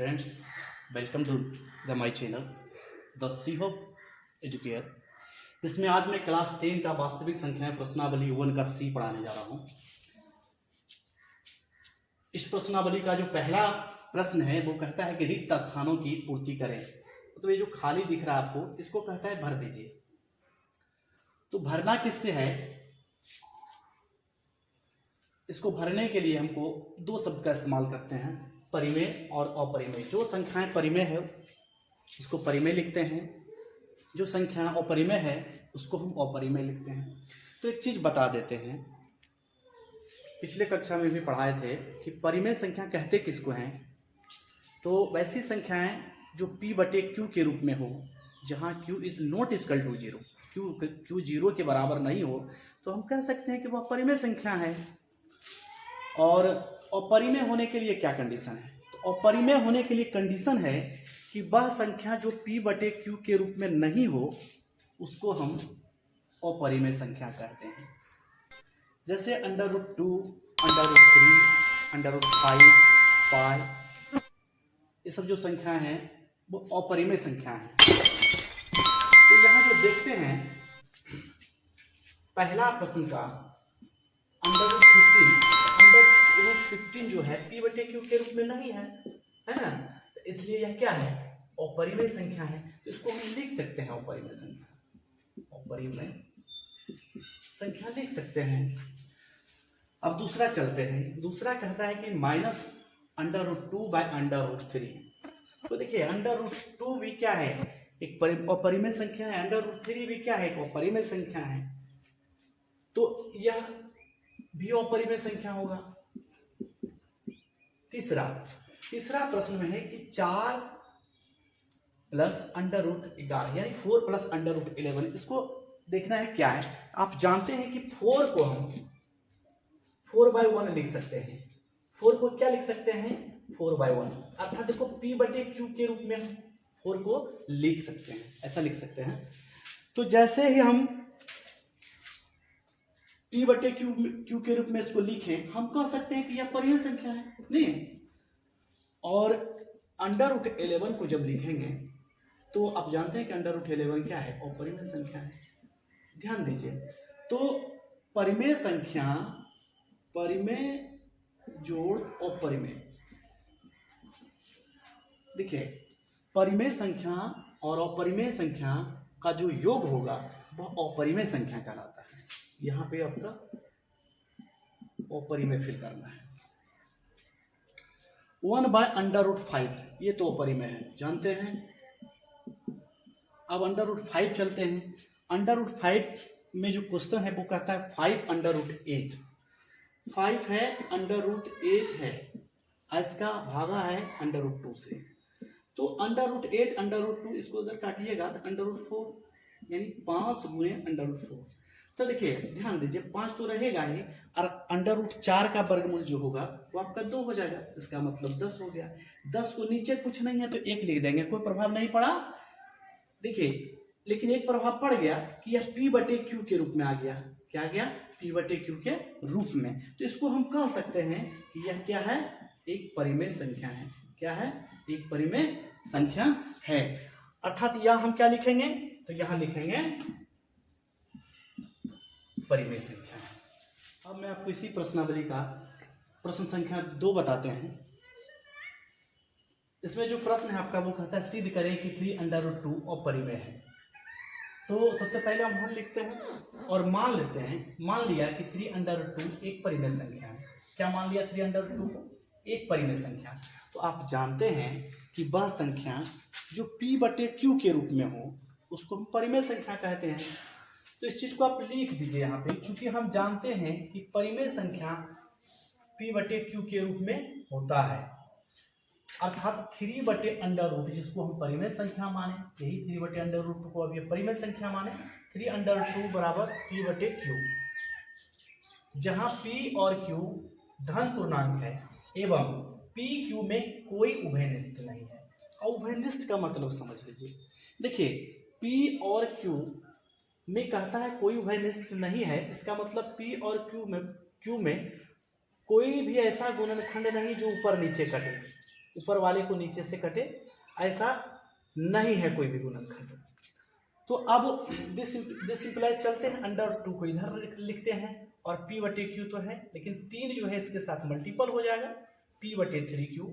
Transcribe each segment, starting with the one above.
Friends, welcome to my channel the sea of educare. इसमें आज मैं क्लास 10 का वास्तविक संख्याएं प्रश्नावली 1 का सी पढ़ाने जा रहा हूं। इस प्रश्नावली का जो पहला प्रश्न है वो कहता है कि रिक्त स्थानों की पूर्ति करें। तो ये जो खाली दिख रहा है आपको, इसको कहता है भर दीजिए। तो भरना किससे है? इसको भरने के लिए हमको दो शब्द का इस्तेमाल करते हैं, परिमेय और अपरिमेय। जो संख्याएं परिमेय है उसको परिमेय लिखते हैं, जो संख्या अपरिमेय है उसको हम अपरिमेय लिखते हैं। तो एक चीज बता देते हैं, पिछले कक्षा में भी पढ़ाए थे कि परिमेय संख्या कहते किसको हैं। तो वैसी संख्याएं जो p/q के रूप में हो, जहां q is not equal to 0, q 0 के बराबर नहीं हो, तो हम कह सकते हैं कि वह परिमेय संख्या है। और अपरिमेय होने के लिए क्या कंडीशन है? तो अपरिमेय होने के लिए कंडीशन है कि वह संख्या जो p/q के रूप में नहीं हो उसको हम अपरिमेय संख्या कहते हैं। जैसे √2, √3, √5, पाई, ये सब जो संख्या हैं वो अपरिमेय संख्या हैं। तो यहाँ जो देखते हैं पहला प्रश्न का √15 जो है p/q के रूप में नहीं है ना? तो इसलिए यह क्या है? अपरिमेय संख्या है। तो इसको हम लिख सकते हैं अपरिमेय संख्या लिख सकते हैं। अब दूसरा चलते हैं। दूसरा कहता है कि -√2/√3। तो देखिए √2 भी क्या है? एक अपरिमेय संख्या है। √3 भी क्या है? एक अपरिमेय संख्या है। तो यह भी अपरिमेय संख्या होगा। तीसरा प्रश्न में है कि 4 + √11 यानी 4 + √11। इसको देखना है क्या है। आप जानते हैं कि 4 को हम 4/1 लिख सकते हैं। 4 को क्या लिख सकते हैं? 4/1। अर्थात देखो p/q के रूप में हम 4 को लिख सकते हैं, ऐसा लिख सकते हैं। तो जैसे ही हम p/q के रूप में इसको लिखें, हम कह सकते हैं कि यह परिमेय संख्या है, नहीं? और √11 को जब लिखेंगे तो आप जानते हैं कि √11 क्या है? अपरिमेय संख्या है। ध्यान दीजिए। तो परिमेय संख्या, परिमेय जोड़ अपरिमेय। देखिए परिमेय संख्या और अपरिमेय संख्या का जो योग होगा वह अपरिमेय संख्या कहलाता है। यहाँ पे आपका अपरिमेय फिल करना है। 1/√5 ये तो अपरिमेय है, जानते हैं। अब √5 चलते हैं। √5 में जो क्वेश्चन है वो कहता है 5/8। 5 है, √8 है, इसका भागा है √2 से। तो √8 √2 इसको अगर काटिएगा तो √4 यानी 5 × √4। तो देखिए ध्यान दीजिए, 5 तो रहेगा ही, और √4 का वर्गमूल जो होगा वो आपका 2 हो जाएगा। इसका मतलब 10 हो गया। 10 को नीचे कुछ नहीं है तो 1 लिख देंगे, कोई प्रभाव नहीं पड़ा। देखिए लेकिन एक प्रभाव पड़ गया कि यह p/q के रूप में आ गया। क्या आ गया? p/q के रूप में। तो इसको हम कह सकते हैं कि यह क्या है? एक परिमेय संख्या है। क्या है? एक परिमेय संख्या है। अर्थात यह हम क्या लिखेंगे? तो यहां लिखेंगे परिमेय संख्या है। अब मैं आपको इसी प्रश्नावली का प्रश्न संख्या 2 बताते हैं। इसमें जो प्रश्न है आपका वो कहता है सिद्ध करें कि 3/2 अपरिमेय है। तो सबसे पहले हम मान लिखते हैं और मान लेते हैं, मान लिया कि 3/2 एक परिमेय संख्या है। क्या मान लिया? 3/2 एक परिमेय संख्या। तो आप जानते हैं कि वह संख्या जो p/q के रूप में हो उसको हम परिमेय संख्या कहते हैं। तो इस चीज को आप लिख दीजिए यहाँ पे, क्योंकि हम जानते हैं कि परिमेय संख्या p/q के रूप में होता है। अर्थात 3/√, जिसको हम परिमेय संख्या माने, यही 3/√2 को अब ये परिमेय संख्या माने। 3/2 = p/q, जहां p और q धन पूर्णांक है एवं pq में कोई उभयनिष्ठ नहीं है। उभयनिष्ठ का मतलब समझ लीजिए। देखिए p और q में कहता है कोई उभयनिष्ठ नहीं है, इसका मतलब p और q में कोई भी ऐसा गुणनखंड नहीं जो ऊपर नीचे कटे। ऊपर वाले को नीचे से कटे, ऐसा नहीं है कोई भी गुणनखंड। तो अब दिस इंप्लाइज चलते हैं, अंडर टू को इधर लिखते हैं और पी बटे क्यू तो है, लेकिन 3 जो है इसके साथ मल्टीपल हो जाएगा, पी बटे 3q,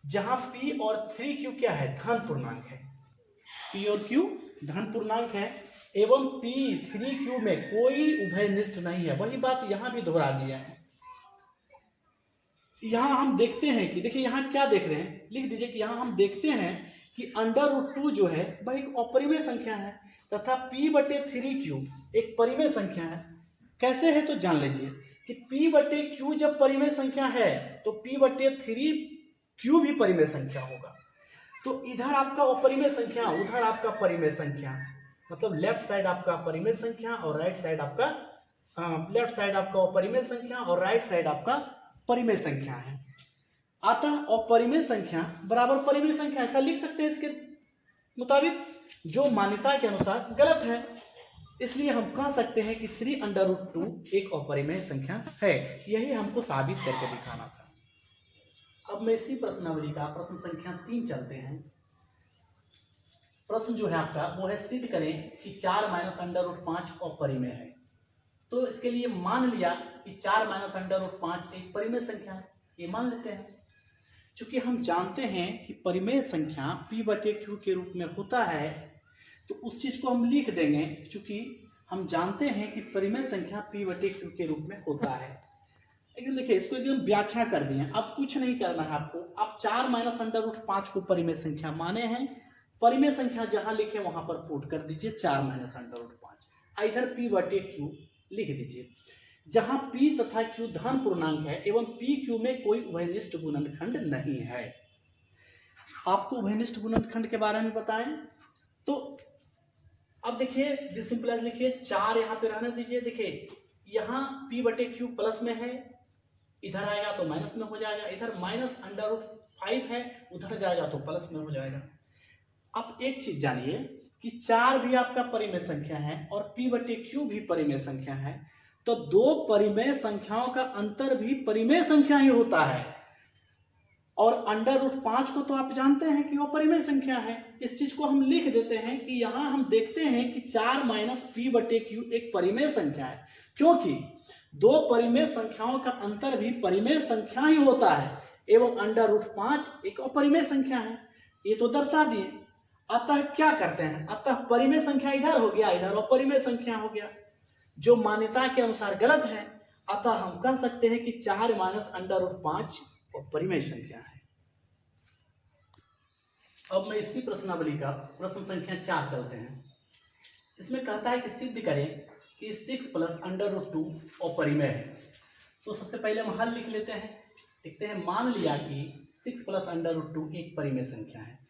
जहां पी और 3q क्या है, धन पूर्णांक है। पी और क्यू धन पूर्णांक है एवं पी 3q में कोई उभयनिष्ठ नहीं है। वही बात यहां भी दोहरा दिया है। यहां हम देखते हैं कि देखिए यहां क्या देख रहे हैं, लिख दीजिए कि यहां हम देखते हैं कि अंडर रूट 2 जो है वह एक अपरिमेय संख्या है तथा p बटे 3q एक परिमेय संख्या है। कैसे है तो जान लीजिए कि p बटे q जब परिमेय संख्या है तो p बटे 3q भी परिमेय संख्या होगा। तो इधर आपका अपरिमेय संख्या, उधर आपका परिमेय संख्या, मतलब लेफ्ट साइड आपका परिमेय संख्या और राइट साइड आपका अपरिमेय संख्या और राइट साइड आपका परिमेय संख्या है। अतः अपरिमेय संख्या बराबर परिमेय संख्या, ऐसा लिख सकते हैं इसके मुताबिक, जो मान्यता के अनुसार गलत है। इसलिए हम कह सकते हैं कि 3√2 एक अपरिमेय संख्या है। यही हमको साबित करके दिखाना था। अब मैं इसी प्रश्नावली का प्रश्न संख्या 3 चलते हैं। प्रश्न जो है आपका वो है, सिद्ध करें कि 4 माइनस √5 अपरिमेय है। तो इसके लिए मान लिया कि 4 माइनस √5 एक परिमेय संख्या है, ये मान लेते हैं। चूंकि हम जानते हैं कि परिमेय संख्या p बटे q के रूप में होता है, तो उस चीज को हम लिख देंगे। चूंकि हम जानते हैं कि परिमेय संख्या p बटे q के रूप में होता है। लेकिन देखिए इसको एकदम व्याख्या कर दिए, अब कुछ नहीं करना है आपको। आप 4 माइनस √5 को परिमेय संख्या माने हैं, परिमेय संख्या जहां लिखे वहां पर पुट कर दीजिए 4 माइनस √5, इधर p बटे q लिख दीजिए। जहां p तथा q धन पूर्णांक है एवं p q में कोई उभयनिष्ठ गुणनखंड नहीं है। आपको उभयनिष्ठ गुणनखंड के बारे में बताएं तो अब देखिए सिंपल लिखिए, 4 यहां पे रहने दीजिए। देखिए यहां p बटे q प्लस में है, इधर आएगा तो माइनस में हो जाएगा, इधर -√5 है, उधर जाएगा तो प्लस में हो जाएगा। अब एक चीज जानिए कि 4 भी आपका परिमेय संख्या है और p बटे q भी परिमेय संख्या है, तो दो परिमेय संख्याओं का अंतर भी परिमेय संख्या ही होता है। और √5 को तो आप जानते हैं कि वो परिमेय संख्या है। इस चीज को हम लिख देते हैं कि यहां हम देखते हैं कि 4 माइनस p बटे q एक परिमेय संख्या है, क्योंकि दो परिमेय संख्याओं का अंतर भी परिमेय संख्या ही होता है एवं √5 एक अपरिमेय संख्या है, ये तो दर्शा दिए। अतः क्या करते हैं, अतः परिमेय संख्या इधर हो गया, इधर अपरिमेय संख्या हो गया, जो मान्यता के अनुसार गलत है। अतः हम कह सकते हैं कि 4 माइनस √5 परिमेय संख्या है। अब मैं इसी प्रश्नावली का प्रश्न संख्या 4 चलते हैं। इसमें कहता है कि सिद्ध करें कि 6 प्लस √2 अपरिमेय है। तो सबसे पहले हम हल लिख लेते हैं, लिखते हैं मान लिया कि 6 प्लस √2 एक परिमेय संख्या है।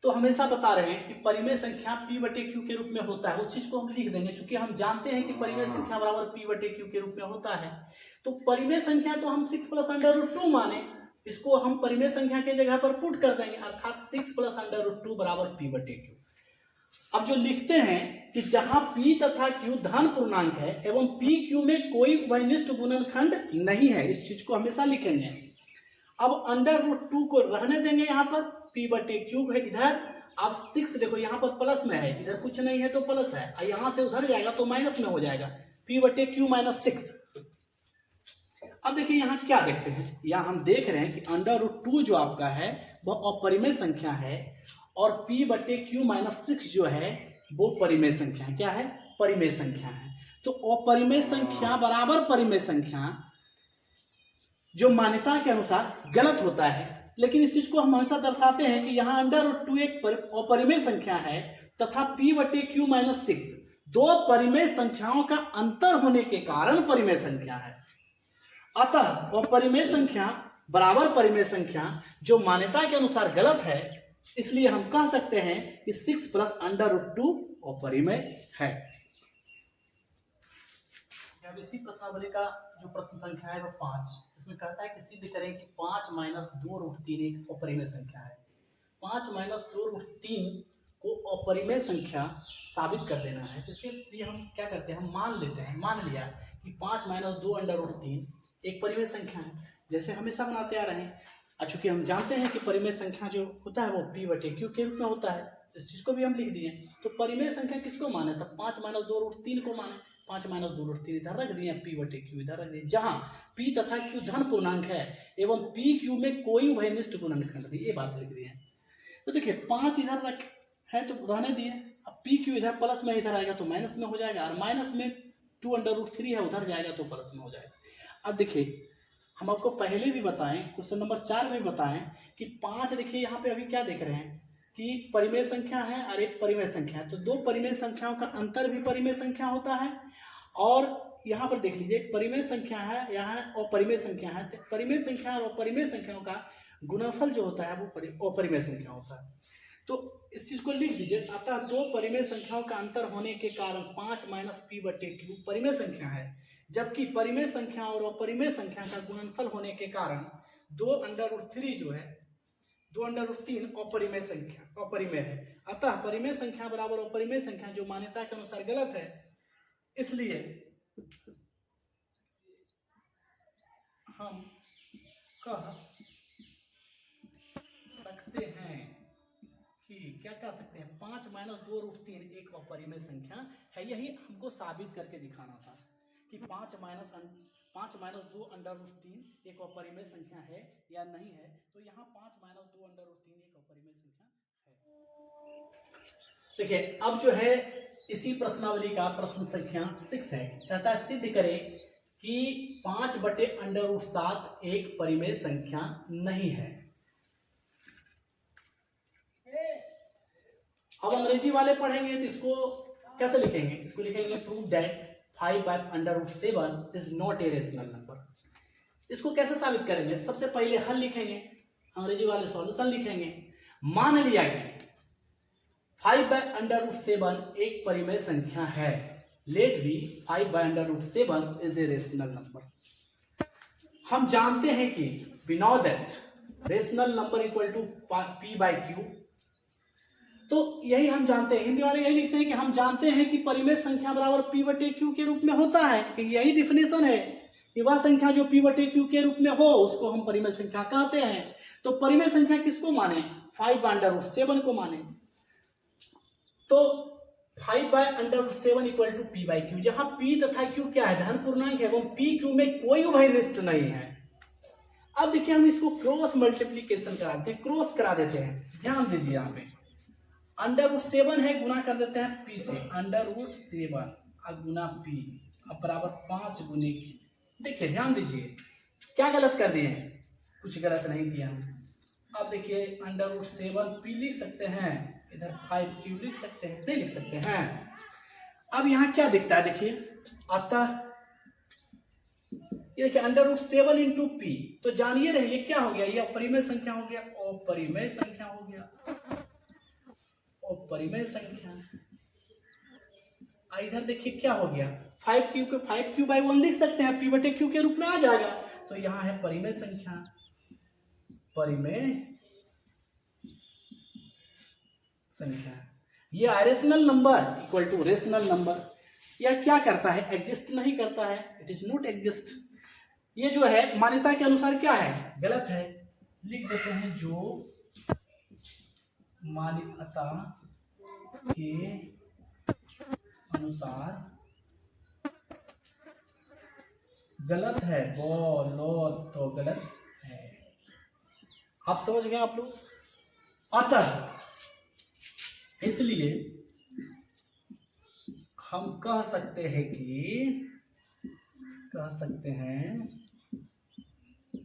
तो हमेशा बता रहे हैं कि परिमेय संख्या p बटे q के रूप में होता है, उस चीज को हम लिख देंगे। चूंकि हम जानते हैं कि परिमेय संख्या बराबर p बटे q के रूप में होता है, तो परिमेय संख्या तो हम 6 प्लस √2 माने, इसको हम परिमेय संख्या के जगह पर पुट कर देंगे, अर्थात 6 प्लस √2 बराबर p बटे q। अब जो लिखते हैं कि जहां p तथा q धन पूर्णांक है एवं p q में कोई उभयनिष्ठ गुणनखंड नहीं है, इस चीज को हमेशा लिखेंगे। अब √2 को रहने देंगे, यहाँ पर p बटे q है इधर। अब 6 देखो यहाँ पर प्लस में है, इधर कुछ नहीं है तो प्लस है, और यहाँ से उधर जाएगा तो माइनस में हो जाएगा, p बटे q माइनस 6। अब देखिए यहाँ क्या देखते हैं, यहाँ हम देख रहे हैं कि √2 जो आपका है वह अपरिमेय संख्या है और p बटे q माइनस 6 जो है वो परिमेय संख्या है। क्या है, परिमेय संख्या है। तो अपरिमेय संख्या बराबर परिमेय संख्या जो मान्यता के अनुसार गलत होता है, लेकिन इस चीज को हम हमेशा दर्शाते हैं कि यहाँ √2 एक अपरिमेय संख्या है तथा p बटे q माइनस 6 दो परिमेय संख्याओं का अंतर होने के कारण परिमेय संख्या है। अतः अपरिमेय संख्या बराबर परिमेय संख्या जो मान्यता के अनुसार गलत है, इसलिए हम कह सकते हैं कि 6 प्लस √2 अपरिमेय है। अब इसी प्रश्नावली का जो प्रश्न संख्या है वो 5, इसमें कहता है कि सिद्ध करें कि 5 माइनस 2√3 एक अपरिमेय संख्या है। 5 माइनस 2√3 को अपरिमेय संख्या साबित कर देना है। इसके लिए हम क्या करते हैं, हम मान लेते हैं, मान लिया कि 5 माइनस 2√3 एक परिमेय संख्या है, जैसे हमेशा बनाते आ रहे हैं। चूंकि हम जानते हैं कि परिमेय संख्या जो होता है वो p बटे q के रूप में होता है, इस चीज को भी हम लिख दिए। तो परिमेय संख्या किसको माने, तो 5 माइनस 2 रूट 3 को माने। 5 माइनस 2 रूट 3 इधर रख दिए, p बटे q इधर रख दिए। जहां p तथा q धन पूर्णांक है एवं p q में कोई उभयनिष्ठ गुणनखंड नहीं, ये बात लिख दी है। तो देखिए 5 इधर रख है तो रहने दिए, अब p q इधर प्लस में इधर आएगा तो माइनस में हो जाएगा, और माइनस में 2 अंडर रूट 3 है उधर जाएगा तो प्लस में हो जाएगा। अब देखिए हम आपको पहले भी बताएं, क्वेश्चन नंबर 4 में बताएं कि 5, देखिए यहाँ पे अभी क्या देख रहे हैं कि परिमेय संख्या है और एक परिमेय संख्या है, तो दो परिमेय संख्याओं का अंतर भी परिमेय संख्या होता है। और यहाँ पर देख लीजिए परिमेय संख्या है, यहाँ अपरिमेय संख्या है, तो परिमेय संख्या और अपरिमेय संख्याओं का गुणनफल जो होता है वो अपरिमेय संख्या होता है। तो इस चीज को लिख दीजिए, अतः दो परिमेय संख्याओं का अंतर होने के कारण 5 माइनस p बटे q परिमेय संख्या है, जबकि परिमेय संख्या और अपरिमेय संख्या का गुणनफल होने के कारण 2 अंडर रूट 3 जो है 2 अंडर रूट 3 अपरिमेय संख्या अपरिमेय है। अतः परिमेय संख्या बराबर अपरिमेय संख्या जो मान्यता के अनुसार गलत है, इसलिए हम कह सकते हैं कि क्या कह सकते हैं 5 माइनस 2 रूट 3 एक अपरिमेय संख्या है। यही हमको साबित करके दिखाना था कि 5 माइनस 2 अंडर रूट 3 एक अपरिमेय संख्या है या नहीं है। तो यहाँ 5 माइनस 2 अंडर रूट 3 एक अपरिमेय संख्या है। देखिए अब जो है इसी प्रश्नावली का प्रश्न संख्या 6 है, कहता है सिद्ध करें कि 5 बटे अंडर रूट 7 एक परिमेय संख्या नहीं है। अब अंग्रेजी वाले पढ़ेंगे तो इसको कैसे लिखेंगे, इसको लिखेंगे prove that 5 by under root 7 is not a rational number. इसको कैसे साबित करेंगे, सबसे पहले हल लिखेंगे, अंग्रेजी वाले सॉल्यूशन लिखेंगे। मान लिया कि 5 बाय अंडर रूट 7 एक परिमेय संख्या है, let be 5 by under root 7 is a rational number. हम जानते हैं कि we know that rational number equal to p by q, तो यही हम जानते हैं, हिंदी वाले यही लिखते हैं कि हम जानते हैं कि परिमेय संख्या बराबर p बटे q के रूप में होता है, कि यही डिफिनेशन है कि वह संख्या जो p बटे q के रूप में हो उसको हम परिमेय संख्या कहते हैं। तो परिमेय संख्या किसको माने, 5 बाय अंडर रूट 7 को माने। तो 5 by under root 7 equal to p by q, जहां p तथा q क्या है, धन पूर्णांक है एवं p q में कोई उभयनिष्ठ नहीं है। अब देखिए हम इसको क्रॉस मल्टीप्लीकेशन कराते हैं, क्रॉस करा देते हैं। ध्यान दीजिए यहाँ पे अंडर रूट 7 है, गुना कर देते हैं p से, अंडर रूट 7 गुना p अब बराबर 5 गुने q। देखिए ध्यान दीजिए क्या गलत कर दिए हैं, कुछ गलत नहीं किया। अब देखिए अंडर रूट 7 p लिख सकते हैं, इधर 5q लिख सकते हैं, नहीं लिख सकते हैं। अब यहाँ क्या दिखता है देखिए, अतः ये देखिए अंडर रूट 7 इंटू p, तो जानिए रहे ये क्या हो गया, ये अपरिमेय संख्या हो गया, अपरिमेय संख्या हो गया, अपरिमेय संख्या। इधर देखिए क्या हो गया, 5q के 5q बाई 1 लिख सकते हैं, p बटे q के रूप में आ जाएगा। तो यहाँ है परिमेय संख्या, परिमेय संख्या। ये rational number equal to rational number. यह क्या करता है, एग्जिस्ट नहीं करता है, इट इज नॉट एग्जिस्ट। ये जो है मान्यता के अनुसार क्या है, गलत है। लिख देते हैं जो मान्यता के अनुसार गलत है, बोलो तो गलत है। आप समझ गए आप लोग। अतः इसलिए हम कह सकते हैं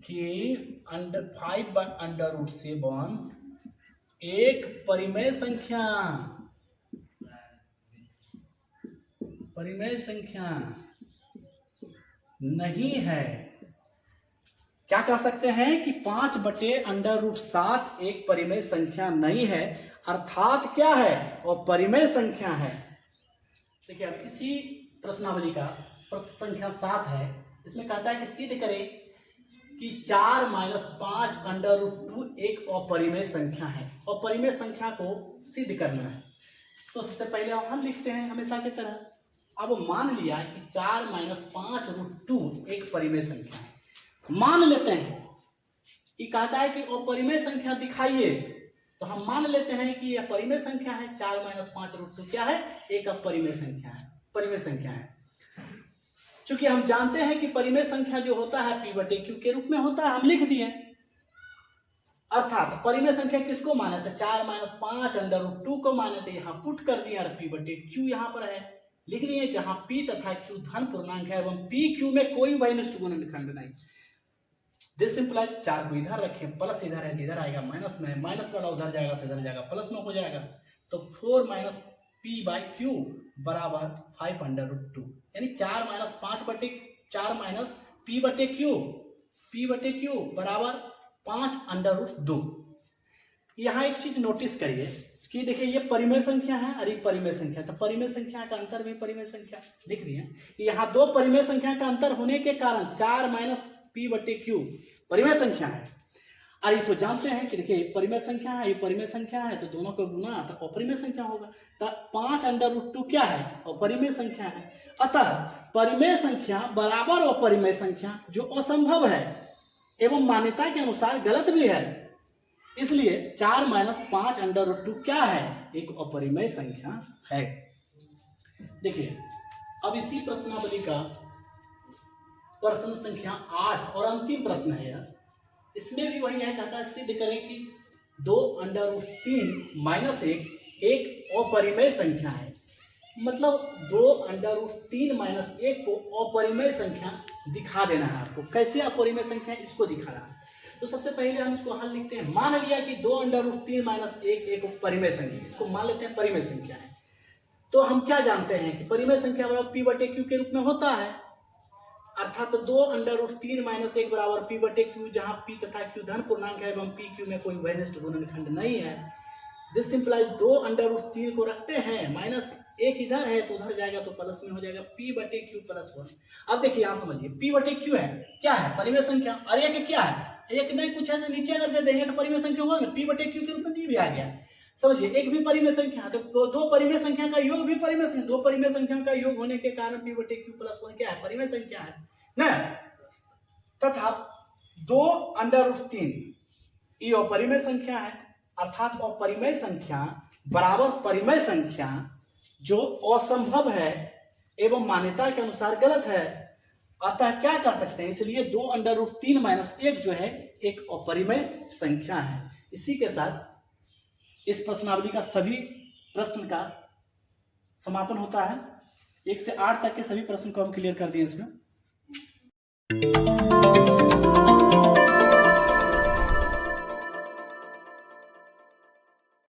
कि अंडर 5 बाय अंडर रूट 7 एक परिमेय संख्या नहीं है। क्या कह सकते हैं कि 5 बटे अंडर रूट 7 एक परिमेय संख्या नहीं है, अर्थात क्या है, और परिमेय संख्या है। देखिए अब इसी प्रश्नावली का प्रश्न संख्या 7 है, इसमें कहता है कि सिद्ध करें कि 4 माइनस 5 अंडर रूट 2 एक अपरिमेय संख्या है। अपरिमेय संख्या को सिद्ध करना है, तो सबसे पहले हम लिखते हैं हमेशा की तरह। अब मान लिया कि 4 माइनस 5 रूट 2 एक परिमेय संख्या है, मान लेते हैं ये कहता है कि अपरिमेय संख्या दिखाइए, तो हम मान लेते हैं कि यह परिमेय संख्या है। 4 - 5√2 क्या है? एक अपरिमेय संख्या है, परिमेय संख्या है। चूंकि हम जानते हैं कि परिमेय संख्या जो होता है P/Q के रूप में होता है, हम लिख दिए। अर्थात परिमेय संख्या किसको माने थे? 4 - 5√2 को माने थे। यहाँ पुट कर दिया और P/Q यहाँ पर है, लिख दिए, जहां P तथा Q धन पूर्णांक है एवं PQ में कोई वैनिष्ठ गुणनखंड नहीं। दिस सिंप्लाइज 4 को इधर रखें, प्लस इधर है, इधर आएगा माइनस में, माइनस वाला उधर जाएगा तो इधर जाएगा, प्लस में हो जाएगा। तो 4 - P/Q बराबर 5√2, यानी 4 - 5/P/Q बराबर 5√2। यहाँ एक चीज नोटिस करिए कि देखिए ये परिमेय संख्या है और ये परिमेय संख्या, तो परिमेय संख्या का अंतर भी परिमेय संख्या लिख दिए। यहाँ दो परिमेय संख्या का अंतर होने के कारण 4 - P/Q परिमेय संख्या है। और ये तो जानते हैं कि देखिए परिमेय संख्या है, ये परिमेय संख्या है, तो दोनों को गुना तो अपरिमेय संख्या होगा। तो 5√2 क्या है? अपरिमेय संख्या है। अतः परिमेय संख्या बराबर अपरिमेय संख्या जो असंभव है एवं मान्यता के अनुसार गलत भी है, इसलिए 4 - 5√2 क्या है? एक अपरिमेय संख्या है। देखिए अब इसी प्रश्नावली का प्रश्न संख्या 8 और अंतिम प्रश्न है यह। इसमें भी वही है, कहता है सिद्ध करें कि 2√3 - 1 एक अपरिमेय संख्या है। मतलब 2√3 - 1 को अपरिमेय संख्या दिखा देना है आपको। कैसे अपरिमेय संख्या इसको दिखाना है, तो सबसे पहले हम इसको हल लिखते हैं। मान लिया कि 2√3 - 1 एक परिमेय संख्या, इसको मान लेते हैं परिमेय संख्या है। तो हम क्या जानते हैं कि परिमेय संख्या बराबर P/Q के रूप में होता है। अर्थात 2√3 - 1 बराबर P/Q, जहां P तथा Q धन पूर्णांक है एवं PQ में कोई वैनिष्ठ गुणनखंड नहीं है। दिस सिंप्लाइज 2√3 को रखते हैं, -1 इधर है तो उधर जाएगा तो प्लस में हो जाएगा, P/Q + 1। अब देखिए यहाँ समझिए, P/Q है क्या है? परिमेय संख्या। और एक क्या है? एक नहीं कुछ है तो नीचे अगर दे देंगे तो परिमेय संख्या होगा ना, P/Q के रूप में भी आ गया। समझिए एक भी परिमेय संख्या, तो दो परिमेय संख्या का योग भी परिमेय संख्या, दो परिमेय संख्या का योग होने के कारण P/Q + 1 क्या है? परिमेय संख्या है ना। तथा 2√3 ये अपरिमेय संख्या है। अर्थात अपरिमेय संख्या बराबर परिमेय संख्या जो असंभव है एवं मान्यता के अनुसार गलत है। अतः क्या कर सकते हैं, इसलिए 2√3 - 1 जो है एक अपरिमेय संख्या है। इसी के साथ इस प्रश्नावली का सभी प्रश्न का समापन होता है। 1 से 8 तक के सभी प्रश्न को हम क्लियर कर दिए इसमें।